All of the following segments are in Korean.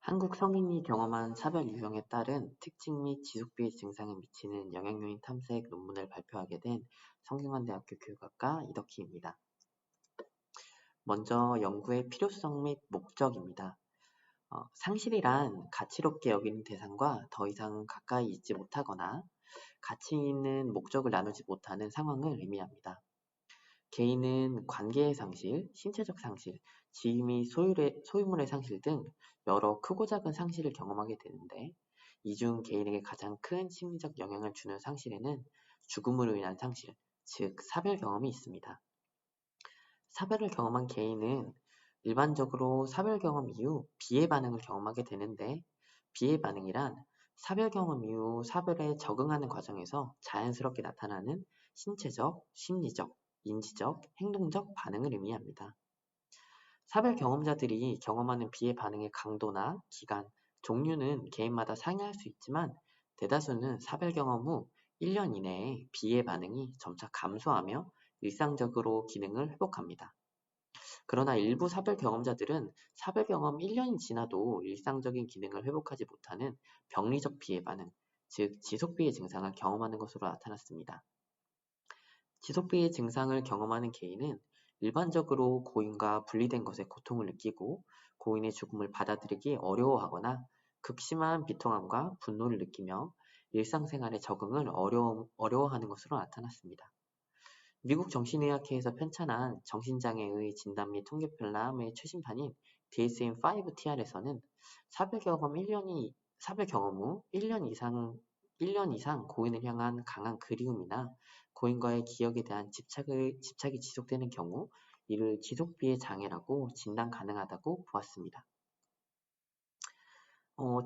한국 성인이 경험한 사별 유형에 따른 특징 및 지속비의 증상에 미치는 영향요인 탐색 논문을 발표하게 된 성균관대학교 교육학과 이덕희입니다. 먼저 연구의 필요성 및 목적입니다. 상실이란 가치롭게 여기는 대상과 더 이상 가까이 있지 못하거나 가치 있는 목적을 나누지 못하는 상황을 의미합니다. 개인은 관계의 상실, 신체적 상실, 지위 및 소유물의 상실 등 여러 크고 작은 상실을 경험하게 되는데, 이 중 개인에게 가장 큰 심리적 영향을 주는 상실에는 죽음으로 인한 상실, 즉 사별 경험이 있습니다. 사별을 경험한 개인은 일반적으로 사별 경험 이후 비애 반응을 경험하게 되는데, 비애 반응이란 사별 경험 이후 사별에 적응하는 과정에서 자연스럽게 나타나는 신체적, 심리적, 인지적, 행동적 반응을 의미합니다. 사별 경험자들이 경험하는 비애 반응의 강도나 기간, 종류는 개인마다 상이할 수 있지만, 대다수는 사별 경험 후 1년 이내에 비애 반응이 점차 감소하며 일상적으로 기능을 회복합니다. 그러나 일부 사별 경험자들은 사별 경험 1년이 지나도 일상적인 기능을 회복하지 못하는 병리적 비애 반응, 즉 지속비애 증상을 경험하는 것으로 나타났습니다. 지속비애 증상을 경험하는 개인은 일반적으로 고인과 분리된 것에 고통을 느끼고 고인의 죽음을 받아들이기 어려워하거나 극심한 비통함과 분노를 느끼며 일상생활에 적응을 어려워하는 것으로 나타났습니다. 미국 정신의학회에서 편찬한 정신장애의 진단 및 통계표 의 최신판인 DSM-5TR에서는 사별 경험 후 1년 이상 고인을 향한 강한 그리움이나 고인과의 기억에 대한 집착이 지속되는 경우 이를 지속비애 장애라고 진단 가능하다고 보았습니다.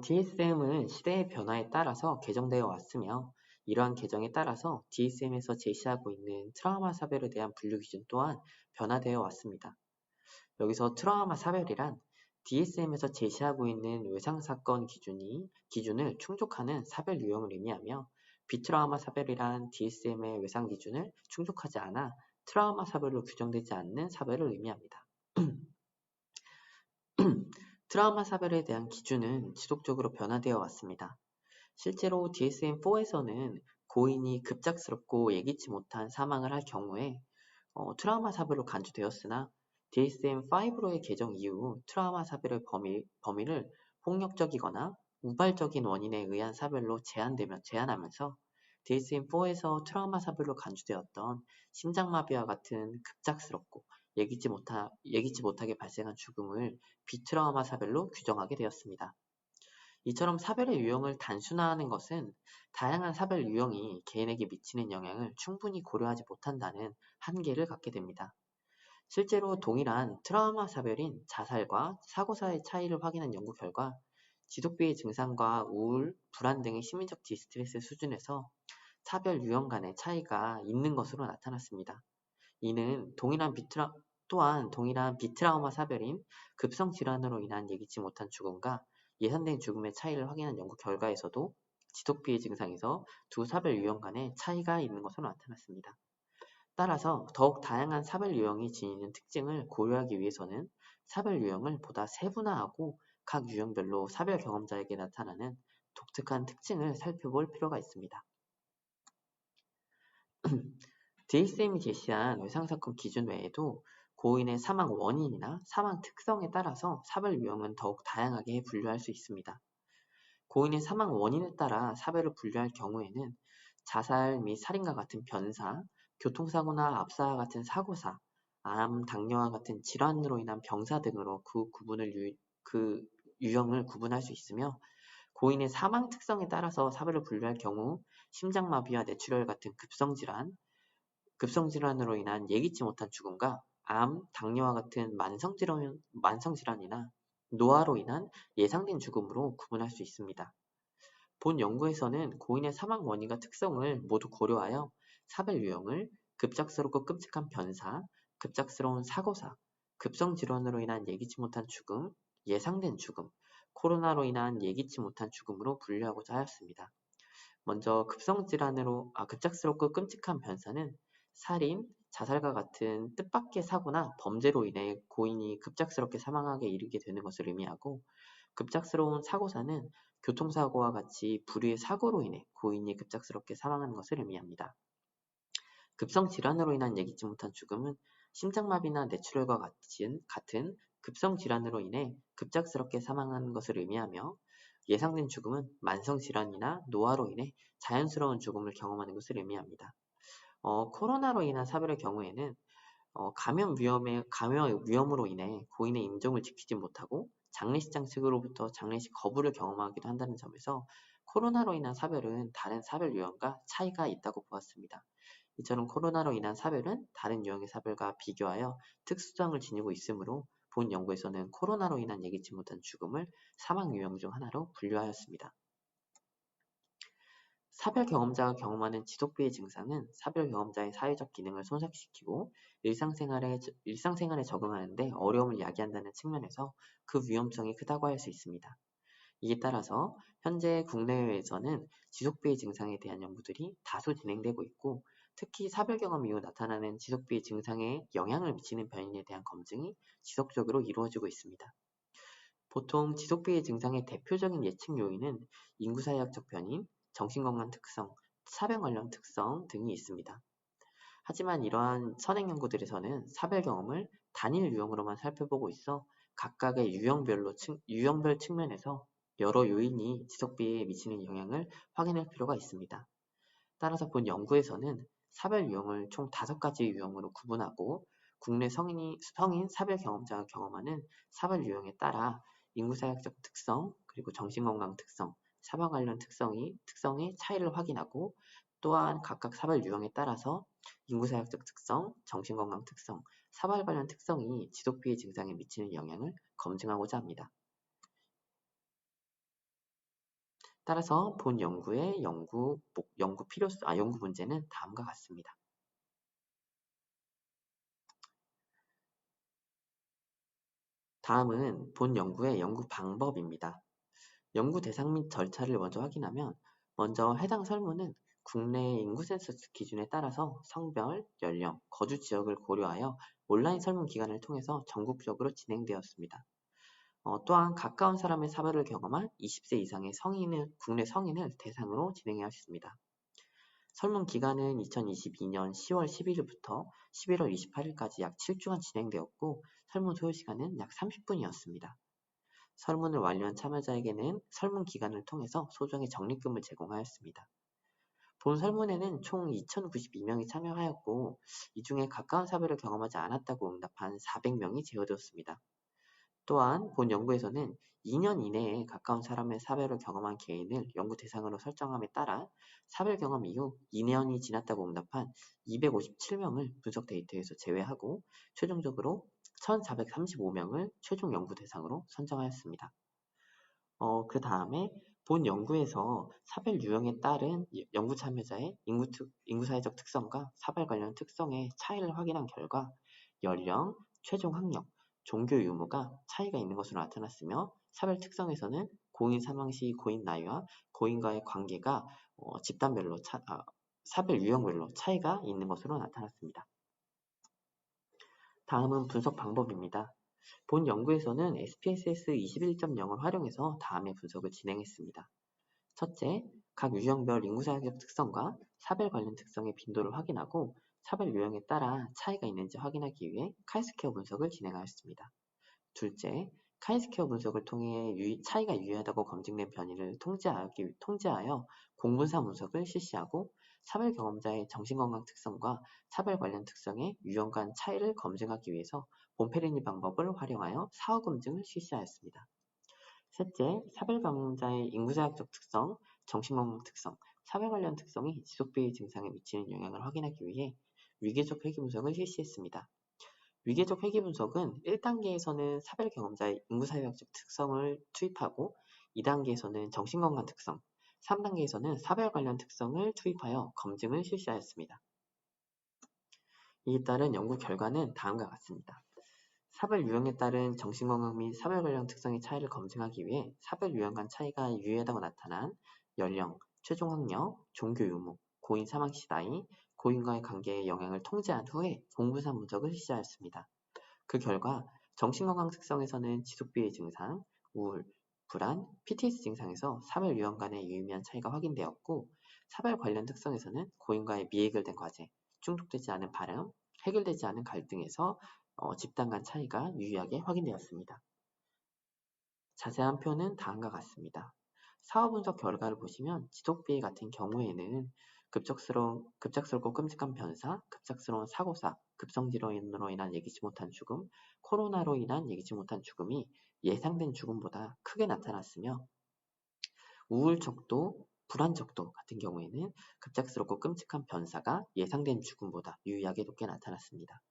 DSM은 시대의 변화에 따라서 개정되어 왔으며, 이러한 개정에 따라서 DSM에서 제시하고 있는 트라우마 사별에 대한 분류 기준 또한 변화되어 왔습니다. 여기서 트라우마 사별이란 DSM에서 제시하고 있는 외상사건 기준을 충족하는 사별 유형을 의미하며, 비트라우마 사별이란 DSM의 외상 기준을 충족하지 않아 트라우마 사별로 규정되지 않는 사별을 의미합니다. 트라우마 사별에 대한 기준은 지속적으로 변화되어 왔습니다. 실제로 DSM-4에서는 고인이 급작스럽고 예기치 못한 사망을 할 경우에 트라우마 사별로 간주되었으나, DSM-5로의 개정 이후 트라우마 사별의 범위를 폭력적이거나 우발적인 원인에 의한 사별로 제한하면서 DSM-4에서 트라우마 사별로 간주되었던 심장마비와 같은 급작스럽고 예기치 못하게 발생한 죽음을 비트라우마 사별로 규정하게 되었습니다. 이처럼 사별의 유형을 단순화하는 것은 다양한 사별 유형이 개인에게 미치는 영향을 충분히 고려하지 못한다는 한계를 갖게 됩니다. 실제로 동일한 트라우마 사별인 자살과 사고사의 차이를 확인한 연구 결과 지속비애 증상과 우울, 불안 등의 심리적 디스트레스 수준에서 사별 유형 간의 차이가 있는 것으로 나타났습니다. 이는 동일한 비트라우마 사별인 급성 질환으로 인한 예기치 못한 죽음과 예상된 죽음의 차이를 확인한 연구 결과에서도 지속비애 증상에서 두 사별 유형 간의 차이가 있는 것으로 나타났습니다. 따라서 더욱 다양한 사별 유형이 지니는 특징을 고려하기 위해서는 사별 유형을 보다 세분화하고 각 유형별로 사별 경험자에게 나타나는 독특한 특징을 살펴볼 필요가 있습니다. DSM이 제시한 외상사건 기준 외에도 고인의 사망 원인이나 사망 특성에 따라서 사별 유형은 더욱 다양하게 분류할 수 있습니다. 고인의 사망 원인에 따라 사별을 분류할 경우에는 자살 및 살인과 같은 변사, 교통사고나 압사와 같은 사고사, 암, 당뇨와 같은 질환으로 인한 병사 등으로 그 유형을 구분할 수 있으며, 고인의 사망 특성에 따라서 사별을 분류할 경우 심장마비와 뇌출혈 같은 급성질환으로 인한 예기치 못한 죽음과 암, 당뇨와 같은 만성질환이나 노화로 인한 예상된 죽음으로 구분할 수 있습니다. 본 연구에서는 고인의 사망 원인과 특성을 모두 고려하여 사별 유형을 급작스럽고 끔찍한 변사, 급작스러운 사고사, 급성질환으로 인한 예기치 못한 죽음, 예상된 죽음, 코로나로 인한 예기치 못한 죽음으로 분류하고자 하였습니다. 먼저 급작스럽고 끔찍한 변사는 살인, 자살과 같은 뜻밖의 사고나 범죄로 인해 고인이 급작스럽게 사망하게 이르게 되는 것을 의미하고, 급작스러운 사고사는 교통사고와 같이 불의의 사고로 인해 고인이 급작스럽게 사망하는 것을 의미합니다. 급성 질환으로 인한 예기치 못한 죽음은 심장마비나 뇌출혈과 같은 급성 질환으로 인해 급작스럽게 사망하는 것을 의미하며, 예상된 죽음은 만성 질환이나 노화로 인해 자연스러운 죽음을 경험하는 것을 의미합니다. 코로나로 인한 사별의 경우에는 감염 위험으로 인해 고인의 임종을 지키지 못하고 장례식장 측으로부터 장례식 거부를 경험하기도 한다는 점에서 코로나로 인한 사별은 다른 사별 유형과 차이가 있다고 보았습니다. 이처럼 코로나로 인한 사별은 다른 유형의 사별과 비교하여 특수성을 지니고 있으므로 본 연구에서는 코로나로 인한 예기치 못한 죽음을 사망 유형 중 하나로 분류하였습니다. 사별 경험자가 경험하는 지속비의 증상은 사별 경험자의 사회적 기능을 손상시키고 일상생활에 적응하는 데 어려움을 야기한다는 측면에서 그 위험성이 크다고 할 수 있습니다. 이에 따라서 현재 국내외에서는 지속비의 증상에 대한 연구들이 다수 진행되고 있고, 특히 사별 경험 이후 나타나는 지속비의 증상에 영향을 미치는 변인에 대한 검증이 지속적으로 이루어지고 있습니다. 보통 지속비의 증상의 대표적인 예측 요인은 인구사회학적 변인, 정신건강 특성, 사별 관련 특성 등이 있습니다. 하지만 이러한 선행 연구들에서는 사별 경험을 단일 유형으로만 살펴보고 있어 각각의 유형별 측면에서 여러 요인이 지속비에 미치는 영향을 확인할 필요가 있습니다. 따라서 본 연구에서는 사별 유형을 총 5가지 유형으로 구분하고, 국내 성인 사별 경험자가 경험하는 사별 유형에 따라 인구사회학적 특성, 그리고 정신건강 특성, 사망 관련 특성의 차이를 확인하고, 또한 각각 사별 유형에 따라서 인구사회학적 특성, 정신건강 특성, 사발 관련 특성이 지속비의 증상에 미치는 영향을 검증하고자 합니다. 따라서 본 연구의 연구 문제는 다음과 같습니다. 다음은 본 연구의 연구 방법입니다. 연구 대상 및 절차를 먼저 확인하면, 먼저 해당 설문은 국내 인구 센서스 기준에 따라서 성별, 연령, 거주 지역을 고려하여 온라인 설문 기관을 통해서 전국적으로 진행되었습니다. 또한 가까운 사람의 사별을 경험한 20세 이상의 국내 성인을 대상으로 진행하였습니다. 설문 기간은 2022년 10월 11일부터 11월 28일까지 약 7주간 진행되었고, 설문 소요 시간은 약 30분이었습니다. 설문을 완료한 참여자에게는 설문 기간을 통해서 소정의 적립금을 제공하였습니다. 본 설문에는 총 2,092명이 참여하였고, 이 중에 가까운 사별을 경험하지 않았다고 응답한 400명이 제어되었습니다. 또한 본 연구에서는 2년 이내에 가까운 사람의 사별을 경험한 개인을 연구 대상으로 설정함에 따라 사별 경험 이후 2년이 지났다고 응답한 257명을 분석 데이터에서 제외하고, 최종적으로 1,435명을 최종 연구 대상으로 선정하였습니다. 그 다음에 본 연구에서 사별 유형에 따른 연구 참여자의 인구사회적 특성과 사별 관련 특성의 차이를 확인한 결과, 연령, 최종 학력, 종교 유무가 차이가 있는 것으로 나타났으며, 사별 특성에서는 고인 사망 시 고인 나이와 고인과의 관계가 집단별로 사별 유형별로 차이가 있는 것으로 나타났습니다. 다음은 분석 방법입니다. 본 연구에서는 SPSS 21.0을 활용해서 다음의 분석을 진행했습니다. 첫째, 각 유형별 인구사회적 특성과 사별 관련 특성의 빈도를 확인하고 사별 유형에 따라 차이가 있는지 확인하기 위해 카이스케어 분석을 진행하였습니다. 둘째, 카이스케어 분석을 통해 차이가 유의하다고 검증된 변이를 통제하여 공분사 분석을 실시하고, 사별 경험자의 정신건강 특성과 사별 관련 특성의 유형 간 차이를 검증하기 위해서 봄페리니 방법을 활용하여 사후 검증을 실시하였습니다. 셋째, 사별 경험자의 인구사학적 특성, 정신건강 특성, 사별 관련 특성이 지속비의 증상에 미치는 영향을 확인하기 위해 위계적 회귀 분석을 실시했습니다. 위계적 회귀 분석은 1단계에서는 사별 경험자의 인구사회학적 특성을 투입하고, 2단계에서는 정신건강 특성, 3단계에서는 사별 관련 특성을 투입하여 검증을 실시하였습니다. 이에 따른 연구 결과는 다음과 같습니다. 사별 유형에 따른 정신건강 및 사별 관련 특성의 차이를 검증하기 위해 사별 유형 간 차이가 유의하다고 나타난 연령, 최종 학력, 종교 유무, 고인 사망 시 나이, 고인과의 관계의 영향을 통제한 후에 공분산 분석을 시작했습니다. 그 결과 정신건강 특성에서는 지속비의 증상, 우울, 불안, PTS 증상에서 사별 유형 간의 유의미한 차이가 확인되었고, 사별 관련 특성에서는 고인과의 미해결된 과제, 충족되지 않은 바람, 해결되지 않은 갈등에서 집단 간 차이가 유의하게 확인되었습니다. 자세한 표는 다음과 같습니다. 사후 분석 결과를 보시면 지속비해 같은 경우에는 급작스럽고 끔찍한 변사, 급작스러운 사고사, 급성질환으로 인한 예기치 못한 죽음, 코로나로 인한 예기치 못한 죽음이 예상된 죽음보다 크게 나타났으며, 우울 척도, 불안 척도 같은 경우에는 급작스럽고 끔찍한 변사가 예상된 죽음보다 유의하게 높게 나타났습니다.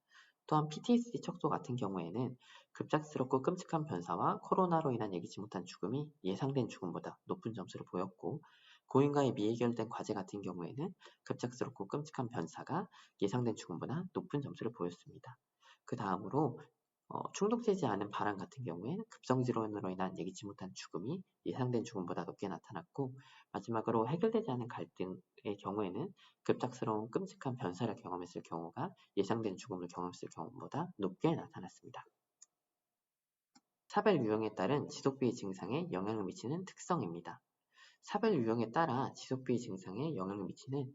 또한 PTSD 척도 같은 경우에는 급작스럽고 끔찍한 변사와 코로나로 인한 예기치 못한 죽음이 예상된 죽음보다 높은 점수를 보였고, 고인과의 미해결된 과제 같은 경우에는 급작스럽고 끔찍한 변사가 예상된 죽음보다 높은 점수를 보였습니다. 그 다음으로 충족되지 않은 바람 같은 경우에는 급성질환으로 인한 예기치 못한 죽음이 예상된 죽음보다 높게 나타났고, 마지막으로 해결되지 않은 갈등의 경우에는 급작스러운 끔찍한 변사를 경험했을 경우가 예상된 죽음을 경험했을 경우보다 높게 나타났습니다. 사별 유형에 따른 지속비의 증상에 영향을 미치는 특성입니다. 사별 유형에 따라 지속비의 증상에 영향을 미치는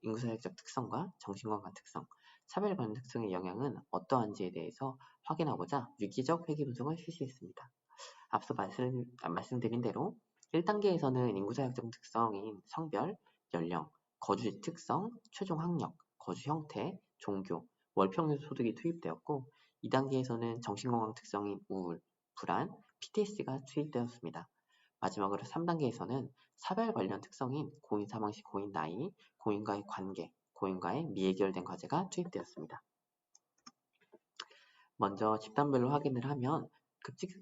인구사회적 특성과 정신건강 특성, 사별 관련 특성의 영향은 어떠한지에 대해서 확인하고자 유기적 회귀 분석을 실시했습니다. 앞서 말씀드린 대로 1단계에서는 인구사회적 특성인 성별, 연령, 거주지 특성, 최종 학력, 거주 형태, 종교, 월평균 소득이 투입되었고, 2단계에서는 정신건강 특성인 우울, 불안, PTSD가 투입되었습니다. 마지막으로 3단계에서는 사별 관련 특성인 고인 사망 시 고인 나이, 고인과의 관계, 고인과의 미해결된 과제가 투입되었습니다. 먼저 집단별로 확인을 하면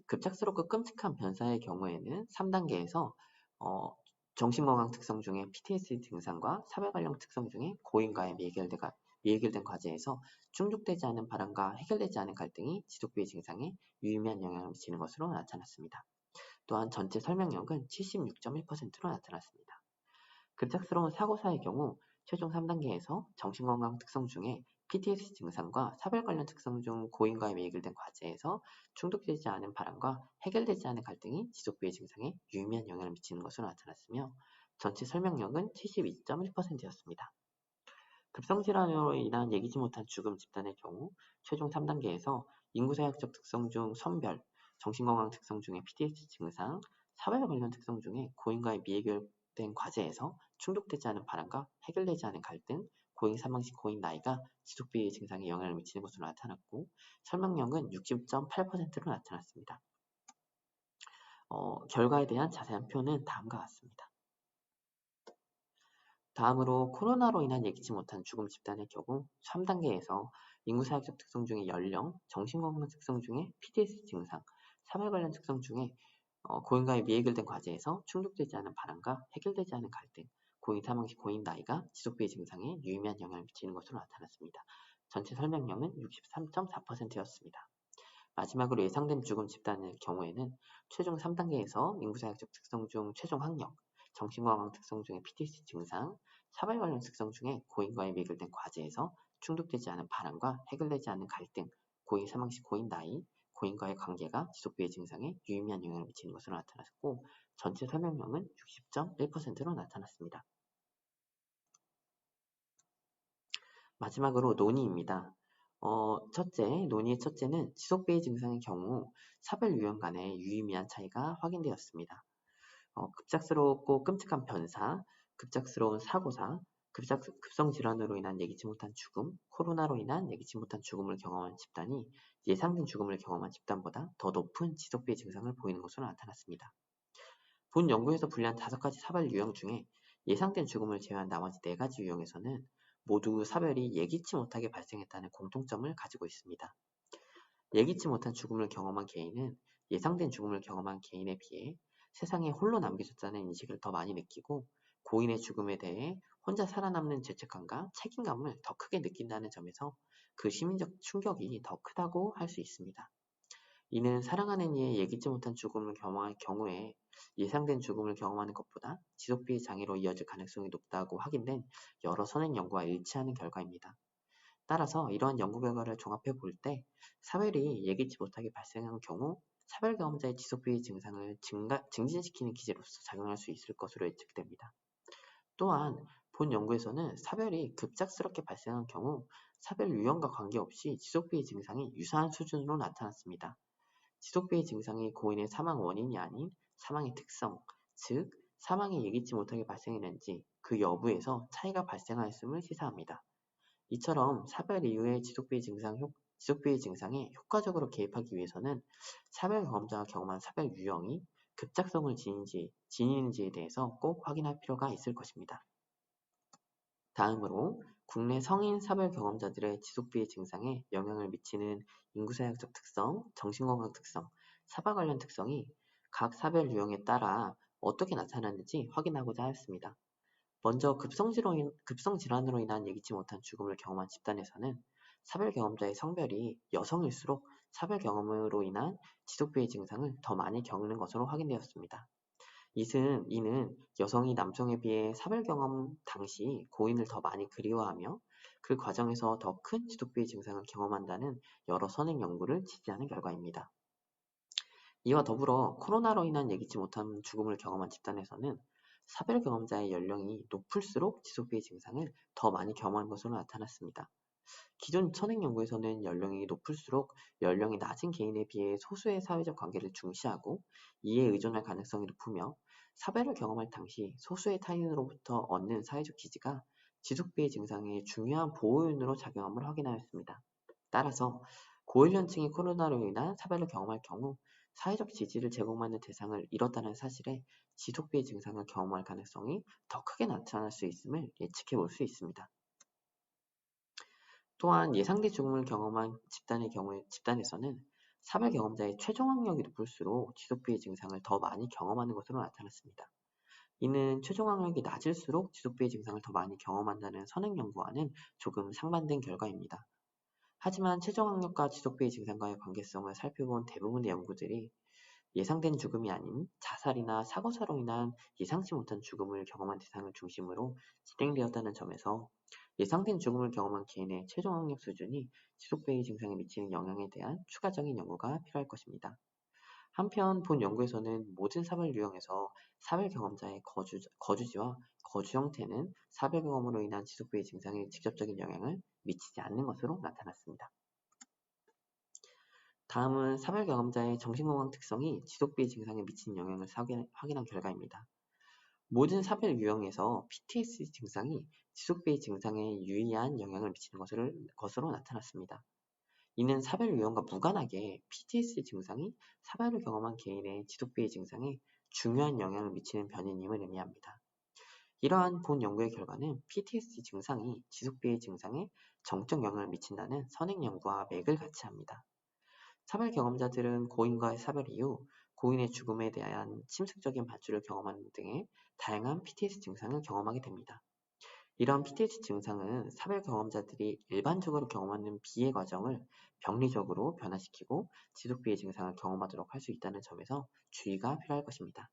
급작스럽고 끔찍한 변사의 경우에는 3단계에서 정신건강 특성 중에 PTSD 증상과 사별 관련 특성 중에 고인과의 미해결된 과제에서 충족되지 않은 바람과 해결되지 않은 갈등이 지속비의 증상에 유의미한 영향을 미치는 것으로 나타났습니다. 또한 전체 설명력은 76.1%로 나타났습니다. 급작스러운 사고사의 경우 최종 3단계에서 정신건강 특성 중에 PTSD 증상과 사별 관련 특성 중 고인과의 미해결된 과제에서 충족되지 않은 바람과 해결되지 않은 갈등이 지속비의 증상에 유의미한 영향을 미치는 것으로 나타났으며, 전체 설명력은 72.1%였습니다. 급성질환으로 인한 예기치 못한 죽음 집단의 경우 최종 3단계에서 인구사역적 특성 중 선별, 정신건강 특성 중에 PTSD 증상, 사회 관련 특성 중에 고인과의 미해결된 과제에서 충족되지 않은 바람과 해결되지 않은 갈등, 고인 사망 시 고인 나이가 지속비의 증상에 영향을 미치는 것으로 나타났고, 설명력은 60.8%로 나타났습니다. 결과에 대한 자세한 표는 다음과 같습니다. 다음으로 코로나로 인한 예기치 못한 죽음 집단의 경우 3단계에서 인구사역적 특성 중에 연령, 정신건강 특성 중에 PTSD 증상, 사회 관련 특성 중에 고인과의 미해결된 과제에서 충족되지 않은 바람과 해결되지 않은 갈등, 고인 사망 시 고인 나이가 지속비의 증상에 유의미한 영향을 미치는 것으로 나타났습니다. 전체 설명력은 63.4%였습니다. 마지막으로 예상된 죽음 집단의 경우에는 최종 3단계에서 인구사역적 특성 중 최종 학력, 정신건강 특성 중에 PTSD 증상, 사회 관련 특성 중에 고인과의 미해결된 과제에서 충족되지 않은 바람과 해결되지 않은 갈등, 고인 사망 시 고인 나이, 고인과의 관계가 지속비의 증상에 유의미한 영향을 미치는 것으로 나타났고, 전체 설명력은 60.1%로 나타났습니다. 마지막으로 논의입니다. 논의의 첫째는 지속비의 증상의 경우 사별 유형 간의 유의미한 차이가 확인되었습니다. 급작스럽고 끔찍한 변사, 급작스러운 사고사, 급성질환으로 인한 예기치 못한 죽음, 코로나로 인한 예기치 못한 죽음을 경험한 집단이 예상된 죽음을 경험한 집단보다 더 높은 지속비의 증상을 보이는 것으로 나타났습니다. 본 연구에서 분류한 5가지 사별 유형 중에 예상된 죽음을 제외한 나머지 4가지 유형에서는 모두 사별이 예기치 못하게 발생했다는 공통점을 가지고 있습니다. 예기치 못한 죽음을 경험한 개인은 예상된 죽음을 경험한 개인에 비해 세상에 홀로 남겨졌다는 인식을 더 많이 느끼고, 고인의 죽음에 대해 혼자 살아남는 죄책감과 책임감을 더 크게 느낀다는 점에서 그 심리적 충격이 더 크다고 할 수 있습니다. 이는 사랑하는 이의 예기치 못한 죽음을 경험할 경우에 예상된 죽음을 경험하는 것보다 지속비의 장애로 이어질 가능성이 높다고 확인된 여러 선행 연구와 일치하는 결과입니다. 따라서 이러한 연구 결과를 종합해 볼 때 사별이 예기치 못하게 발생한 경우 사별 경험자의 지속비의 증상을 증진시키는 기제로서 작용할 수 있을 것으로 예측됩니다. 또한 본 연구에서는 사별이 급작스럽게 발생한 경우 사별 유형과 관계없이 지속비의 증상이 유사한 수준으로 나타났습니다. 지속비의 증상이 고인의 사망 원인이 아닌 사망의 특성, 즉 사망이 예기치 못하게 발생했는지 그 여부에서 차이가 발생하였음을 시사합니다. 이처럼 사별 이후의 지속비의 증상에 효과적으로 개입하기 위해서는 사별 경험자가 경험한 사별 유형이 급작성을 지니는지에 대해서 꼭 확인할 필요가 있을 것입니다. 다음으로 국내 성인 사별 경험자들의 지속비의 증상에 영향을 미치는 인구사역적 특성, 정신건강 특성, 사발 관련 특성이 각 사별 유형에 따라 어떻게 나타나는지 확인하고자 하였습니다. 먼저 급성질환으로 인한 예기치 못한 죽음을 경험한 집단에서는 사별 경험자의 성별이 여성일수록 사별 경험으로 인한 지속비의 증상을 더 많이 겪는 것으로 확인되었습니다. 이는 여성이 남성에 비해 사별 경험 당시 고인을 더 많이 그리워하며 그 과정에서 더 큰 지속비의 증상을 경험한다는 여러 선행 연구를 지지하는 결과입니다. 이와 더불어 코로나로 인한 예기치 못한 죽음을 경험한 집단에서는 사별 경험자의 연령이 높을수록 지속비의 증상을 더 많이 경험한 것으로 나타났습니다. 기존 선행 연구에서는 연령이 높을수록 연령이 낮은 개인에 비해 소수의 사회적 관계를 중시하고 이에 의존할 가능성이 높으며 사별을 경험할 당시 소수의 타인으로부터 얻는 사회적 지지가 지속비의 증상의 중요한 보호윤으로 작용함을 확인하였습니다. 따라서 고연령층이 코로나로 인한 사별을 경험할 경우 사회적 지지를 제공받는 대상을 잃었다는 사실에 지속비의 증상을 경험할 가능성이 더 크게 나타날 수 있음을 예측해 볼 수 있습니다. 또한 예상된 죽음을 경험한 집단에서는 사별 경험자의 최종 학력이 높을수록 지속비의 증상을 더 많이 경험하는 것으로 나타났습니다. 이는 최종 학력이 낮을수록 지속비의 증상을 더 많이 경험한다는 선행 연구와는 조금 상반된 결과입니다. 하지만 최종 학력과 지속비의 증상과의 관계성을 살펴본 대부분의 연구들이 예상된 죽음이 아닌 자살이나 사고사로 인한 예상치 못한 죽음을 경험한 대상을 중심으로 진행되었다는 점에서 예상된 죽음을 경험한 개인의 최종 학력 수준이 지속비의 증상에 미치는 영향에 대한 추가적인 연구가 필요할 것입니다. 한편 본 연구에서는 모든 사별 유형에서 사별 경험자의 거주지와 거주 형태는 사별 경험으로 인한 지속비의 증상에 직접적인 영향을 미치지 않는 것으로 나타났습니다. 다음은 사별 경험자의 정신건강 특성이 지속비의 증상에 미치는 영향을 확인한 결과입니다. 모든 사별 유형에서 PTSD 증상이 지속비의 증상에 유의한 영향을 미치는 것으로 나타났습니다. 이는 사별 유형과 무관하게 PTSD 증상이 사별을 경험한 개인의 지속비의 증상에 중요한 영향을 미치는 변이임을 의미합니다. 이러한 본 연구의 결과는 PTSD 증상이 지속비의 증상에 정적 영향을 미친다는 선행 연구와 맥을 같이 합니다. 사별 경험자들은 고인과의 사별 이후 고인의 죽음에 대한 침습적인 반주를 경험하는 등의 다양한 PTSD 증상을 경험하게 됩니다. 이러한 PTSD 증상은 사별 경험자들이 일반적으로 경험하는 비의 과정을 병리적으로 변화시키고 지속비의 증상을 경험하도록 할 수 있다는 점에서 주의가 필요할 것입니다.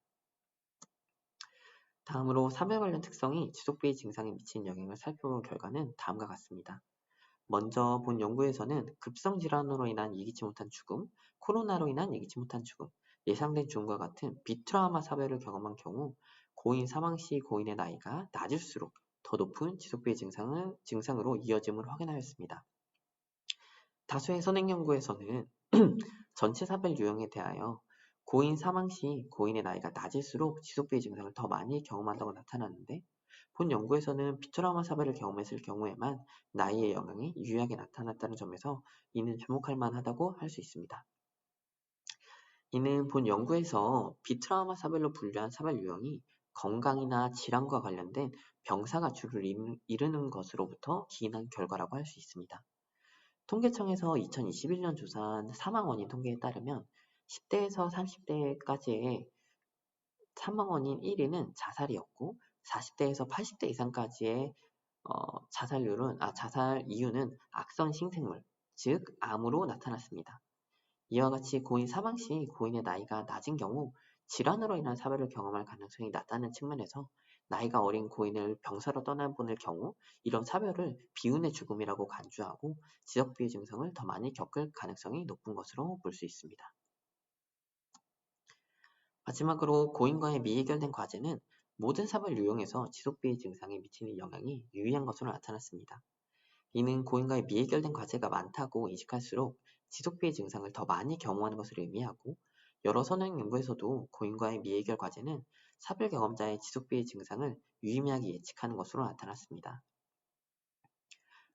다음으로 사별 관련 특성이 지속비의 증상에 미치는 영향을 살펴본 결과는 다음과 같습니다. 먼저 본 연구에서는 급성 질환으로 인한 예기치 못한 죽음, 코로나로 인한 예기치 못한 죽음, 예상된 죽음과 같은 비트라우마 사별을 경험한 경우 고인 사망 시 고인의 나이가 낮을수록 더 높은 지속비의 증상으로 이어짐을 확인하였습니다. 다수의 선행 연구에서는 전체 사별 유형에 대하여 고인 사망 시 고인의 나이가 낮을수록 지속비의 증상을 더 많이 경험한다고 나타났는데 본 연구에서는 비트라우마 사별을 경험했을 경우에만 나이의 영향이 유의하게 나타났다는 점에서 이는 주목할 만하다고 할 수 있습니다. 이는 본 연구에서 비트라우마 사별로 분류한 사별 유형이 건강이나 질환과 관련된 병사가 주를 이루는 것으로부터 기인한 결과라고 할 수 있습니다. 통계청에서 2021년 조사한 사망 원인 통계에 따르면 10대에서 30대까지의 사망 원인 1위는 자살이었고 40대에서 80대 이상까지의 자살 이유는 악성 신생물, 즉 암으로 나타났습니다. 이와 같이 고인 사망 시 고인의 나이가 낮은 경우 질환으로 인한 사별을 경험할 가능성이 낮다는 측면에서 나이가 어린 고인을 병사로 떠나보낼 경우 이런 사별을 비운의 죽음이라고 간주하고 지적비의 증상을 더 많이 겪을 가능성이 높은 것으로 볼 수 있습니다. 마지막으로 고인과의 미해결된 과제는 모든 사별 유형에서 지속비의 증상에 미치는 영향이 유의한 것으로 나타났습니다. 이는 고인과의 미해결된 과제가 많다고 인식할수록 지속비의 증상을 더 많이 경험하는 것을 의미하고 여러 선행 연구에서도 고인과의 미해결 과제는 사별 경험자의 지속비의 증상을 유의미하게 예측하는 것으로 나타났습니다.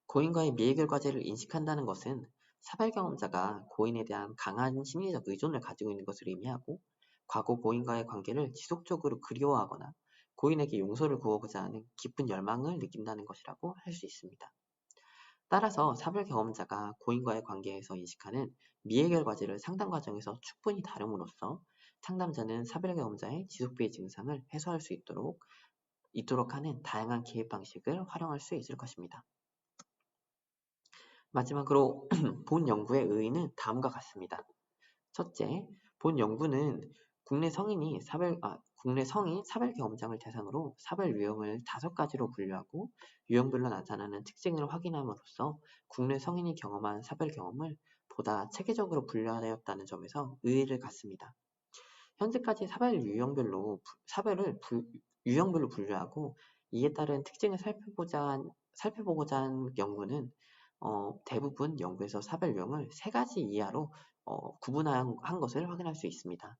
고인과의 미해결 과제를 인식한다는 것은 사별 경험자가 고인에 대한 강한 심리적 의존을 가지고 있는 것을 의미하고 과거 고인과의 관계를 지속적으로 그리워하거나 고인에게 용서를 구하고자 하는 깊은 열망을 느낀다는 것이라고 할 수 있습니다. 따라서 사별 경험자가 고인과의 관계에서 인식하는 미해결 과제를 상담 과정에서 충분히 다룸으로써 상담자는 사별 경험자의 지속비의 증상을 해소할 수 있도록 하는 다양한 개입 방식을 활용할 수 있을 것입니다. 마지막으로 본 연구의 의의는 다음과 같습니다. 첫째, 본 연구는 국내 성인 사별 경험자를 대상으로 사별 유형을 5가지로 분류하고 유형별로 나타나는 특징을 확인함으로써 국내 성인이 경험한 사별 경험을 보다 체계적으로 분류하였다는 점에서 의의를 갖습니다. 현재까지 유형별로 분류하고 이에 따른 특징을 살펴보고자 한 연구는 대부분 연구에서 사별 유형을 3가지 이하로 구분한 것을 확인할 수 있습니다.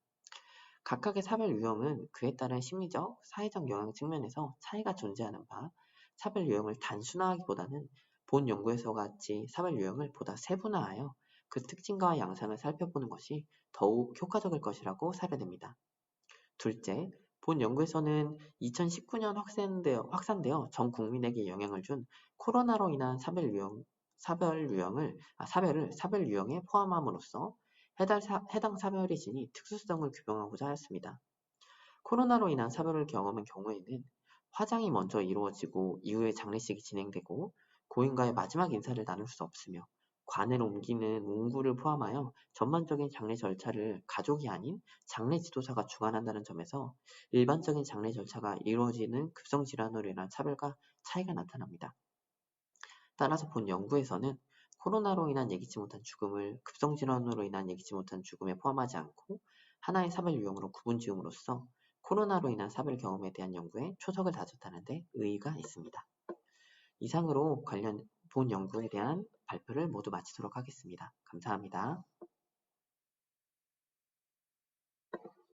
각각의 사별 유형은 그에 따른 심리적, 사회적 영향 측면에서 차이가 존재하는 바, 사별 유형을 단순화하기보다는 본 연구에서 같이 사별 유형을 보다 세분화하여 그 특징과 양상을 살펴보는 것이 더욱 효과적일 것이라고 사료됩니다. 둘째, 본 연구에서는 2019년 확산되어 전 국민에게 영향을 준 코로나로 인한 사별을 사별 유형에 포함함으로써 해당 사별의 진이 특수성을 규명하고자 하였습니다. 코로나로 인한 사별을 경험한 경우에는 화장이 먼저 이루어지고 이후에 장례식이 진행되고 고인과의 마지막 인사를 나눌 수 없으며 관을 옮기는 운구를 포함하여 전반적인 장례 절차를 가족이 아닌 장례 지도사가 주관한다는 점에서 일반적인 장례 절차가 이루어지는 급성질환으로 인한 차별과 차이가 나타납니다. 따라서 본 연구에서는 코로나로 인한 예기치 못한 죽음을 급성질환으로 인한 예기치 못한 죽음에 포함하지 않고 하나의 사별 유형으로 구분 지음으로써 코로나로 인한 사별 경험에 대한 연구에 초석을 다졌다는 데 의의가 있습니다. 이상으로 관련 본 연구에 대한 발표를 모두 마치도록 하겠습니다. 감사합니다.